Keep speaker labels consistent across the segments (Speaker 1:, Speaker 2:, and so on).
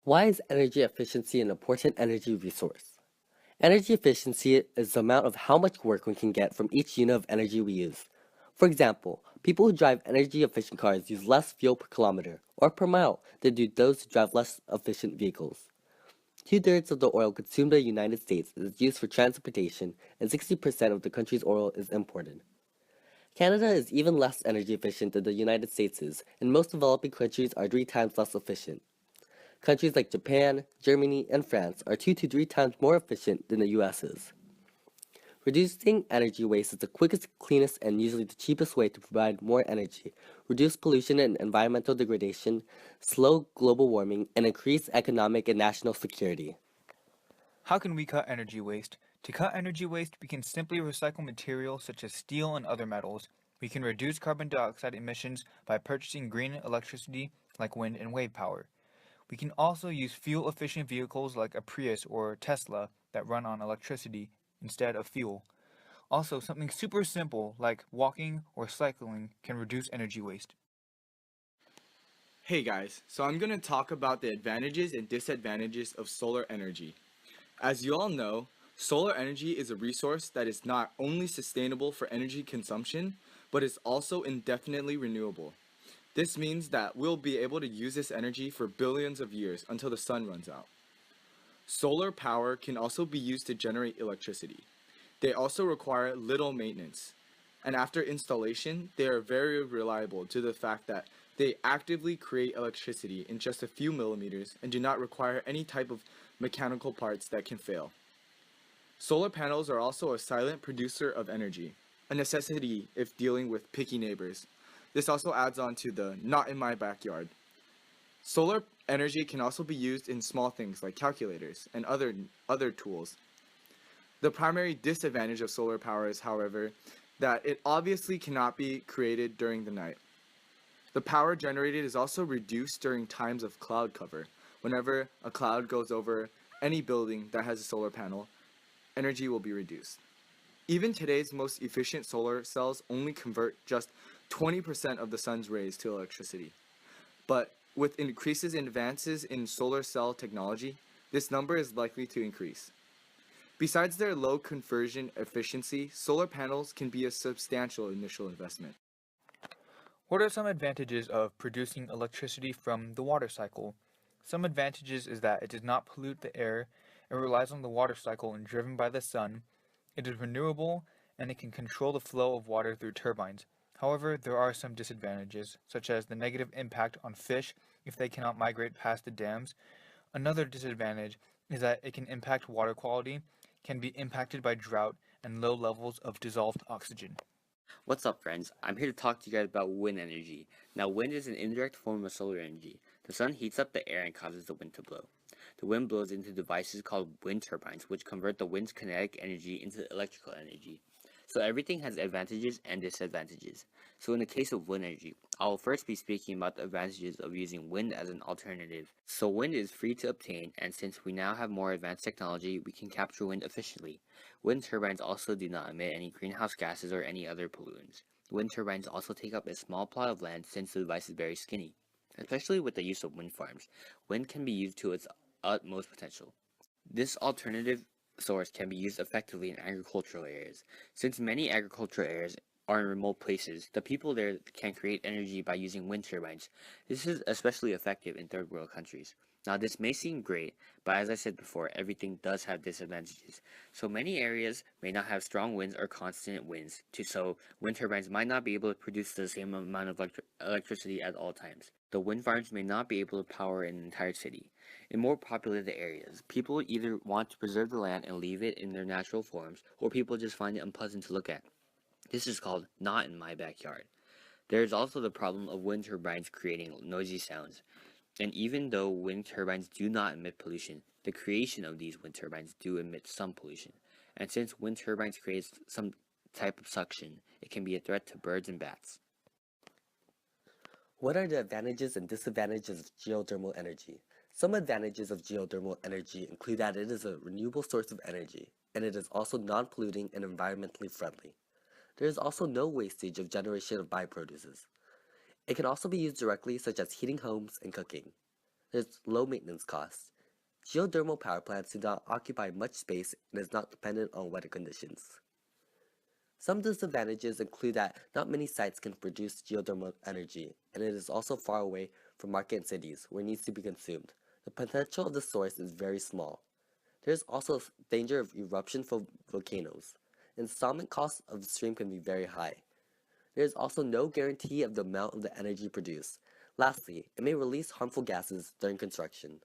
Speaker 1: Why is energy efficiency an important energy resource? Energy efficiency is the amount of how much work we can get from each unit of energy we use. For example, people who drive energy efficient cars use less fuel per kilometer or per mile than do those who drive less efficient vehicles. Two-thirds of the oil consumed in the United States is used for transportation, and 60% of the country's oil is imported. Canada is even less energy efficient than the United States is, and most developing countries are 3 times less efficient. Countries like Japan, Germany, and France are 2 to 3 times more efficient than the US is. Reducing energy waste is the quickest, cleanest, and usually the cheapest way to provide more energy, reduce pollution and environmental degradation, slow global warming, and increase economic and national security.
Speaker 2: How can we cut energy waste? To cut energy waste, we can simply recycle materials such as steel and other metals. We can reduce carbon dioxide emissions by purchasing green electricity like wind and wave power. We can also use fuel-efficient vehicles like a Prius or Tesla that run on electricity instead of fuel. Also, something super simple like walking or cycling can reduce energy waste.
Speaker 3: Hey guys, so I'm going to talk about the advantages and disadvantages of solar energy. As you all know, solar energy is a resource that is not only sustainable for energy consumption, but is also indefinitely renewable. This means that we'll be able to use this energy for billions of years until the sun runs out. Solar power can also be used to generate electricity. They also require little maintenance. And after installation, they are very reliable due to the fact that they actively create electricity in just a few millimeters and do not require any type of mechanical parts that can fail. Solar panels are also a silent producer of energy, a necessity if dealing with picky neighbors. This also adds on to the not in my backyard. Solar energy can also be used in small things like calculators and other tools. The primary disadvantage of solar power is, however, that it obviously cannot be created during the night. The power generated is also reduced during times of cloud cover. Whenever a cloud goes over any building that has a solar panel, energy will be reduced. Even today's most efficient solar cells only convert just 20% of the sun's rays to electricity. But with increases in advances in solar cell technology, this number is likely to increase. Besides their low conversion efficiency, solar panels can be a substantial initial investment.
Speaker 2: What are some advantages of producing electricity from the water cycle? Some advantages is that it does not pollute the air, it relies on the water cycle and driven by the sun, it is renewable, and it can control the flow of water through turbines. However, there are some disadvantages, such as the negative impact on fish if they cannot migrate past the dams. Another disadvantage is that it can impact water quality, can be impacted by drought, and low levels of dissolved oxygen.
Speaker 4: What's up, friends? I'm here to talk to you guys about wind energy. Now, wind is an indirect form of solar energy. The sun heats up the air and causes the wind to blow. The wind blows into devices called wind turbines, which convert the wind's kinetic energy into electrical energy. So everything has advantages and disadvantages. So in the case of wind energy, I will first be speaking about the advantages of using wind as an alternative. So wind is free to obtain, and since we now have more advanced technology, we can capture wind efficiently. Wind turbines also do not emit any greenhouse gases or any other pollutants. Wind turbines also take up a small plot of land since the device is very skinny. Especially with the use of wind farms, wind can be used to its utmost potential. This alternative source can be used effectively in agricultural areas. Since many agricultural areas are in remote places, the people there can create energy by using wind turbines. This is especially effective in third world countries. Now, this may seem great, but as I said before, everything does have disadvantages. So many areas may not have strong winds or constant winds, so wind turbines might not be able to produce the same amount of electricity at all times. The wind farms may not be able to power an entire city. In more populated areas, people either want to preserve the land and leave it in their natural forms, or people just find it unpleasant to look at. This is called not in my backyard. There is also the problem of wind turbines creating noisy sounds. And even though wind turbines do not emit pollution, the creation of these wind turbines do emit some pollution. And since wind turbines create some type of suction, it can be a threat to birds and bats.
Speaker 1: What are the advantages and disadvantages of geothermal energy? Some advantages of geothermal energy include that it is a renewable source of energy, and it is also non-polluting and environmentally friendly. There is also no wastage of generation of byproducts. It can also be used directly, such as heating homes and cooking. There's low maintenance costs. Geothermal power plants do not occupy much space and is not dependent on weather conditions. Some disadvantages include that not many sites can produce geothermal energy, and it is also far away from market cities where it needs to be consumed. The potential of the source is very small. There is also danger of eruption from volcanoes. Installment costs of the stream can be very high. There is also no guarantee of the amount of the energy produced. Lastly, it may release harmful gases during construction.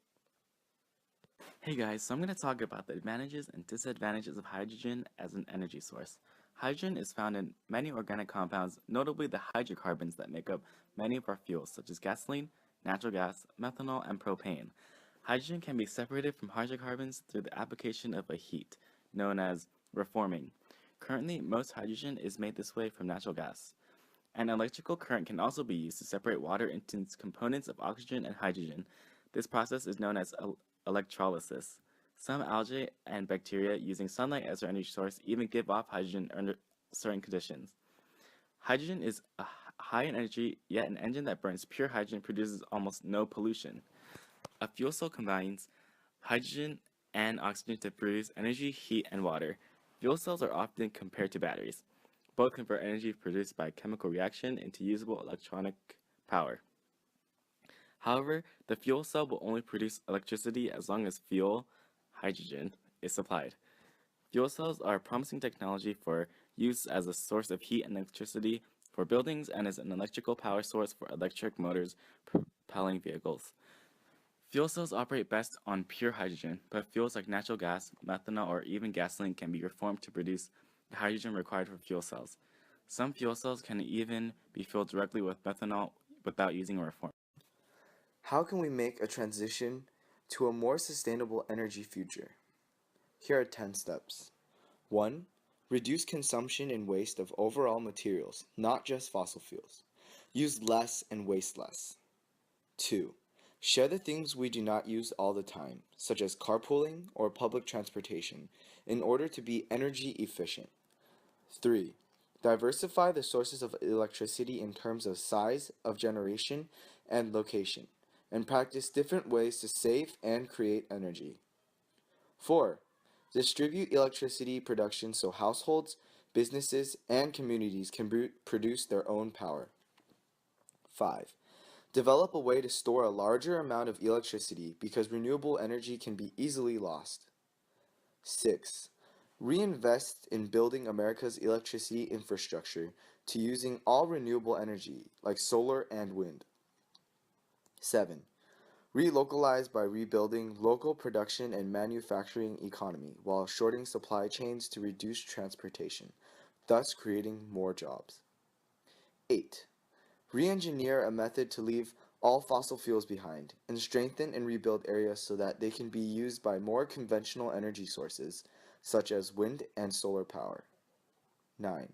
Speaker 5: Hey guys, so I'm going to talk about the advantages and disadvantages of hydrogen as an energy source. Hydrogen is found in many organic compounds, notably the hydrocarbons that make up many of our fuels, such as gasoline, natural gas, methanol, and propane. Hydrogen can be separated from hydrocarbons through the application of a heat, known as reforming. Currently, most hydrogen is made this way from natural gas. An electrical current can also be used to separate water into its components of oxygen and hydrogen. This process is known as electrolysis. Some algae and bacteria using sunlight as their energy source even give off hydrogen under certain conditions. Hydrogen is high in energy, yet an engine that burns pure hydrogen produces almost no pollution. A fuel cell combines hydrogen and oxygen to produce energy, heat, and water. Fuel cells are often compared to batteries. Both convert energy produced by a chemical reaction into usable electronic power. However, the fuel cell will only produce electricity as long as fuel, hydrogen, is supplied. Fuel cells are a promising technology for use as a source of heat and electricity for buildings and as an electrical power source for electric motors propelling vehicles. Fuel cells operate best on pure hydrogen, but fuels like natural gas, methanol, or even gasoline can be reformed to produce the hydrogen required for fuel cells. Some fuel cells can even be filled directly with methanol without using a reformer.
Speaker 3: How can we make a transition to a more sustainable energy future? Here are 10 steps. 1. Reduce consumption and waste of overall materials, not just fossil fuels. Use less and waste less. 2. Share the things we do not use all the time, such as carpooling or public transportation, in order to be energy efficient. 3. Diversify the sources of electricity in terms of size of generation and location, and practice different ways to save and create energy. 4. Distribute electricity production so households, businesses, and communities can produce their own power. 5. Develop a way to store a larger amount of electricity because renewable energy can be easily lost. 6. Reinvest in building America's electricity infrastructure to using all renewable energy like solar and wind. 7. Relocalize by rebuilding local production and manufacturing economy while shorting supply chains to reduce transportation, thus creating more jobs. 8. Re-engineer a method to leave all fossil fuels behind and strengthen and rebuild areas so that they can be used by more conventional energy sources such as wind and solar power. 9.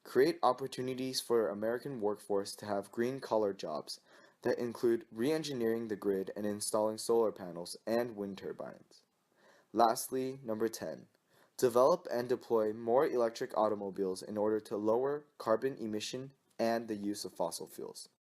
Speaker 3: Create opportunities for American workforce to have green-collar jobs that include re-engineering the grid and installing solar panels and wind turbines. Lastly, number 10. Develop and deploy more electric automobiles in order to lower carbon emission and the use of fossil fuels.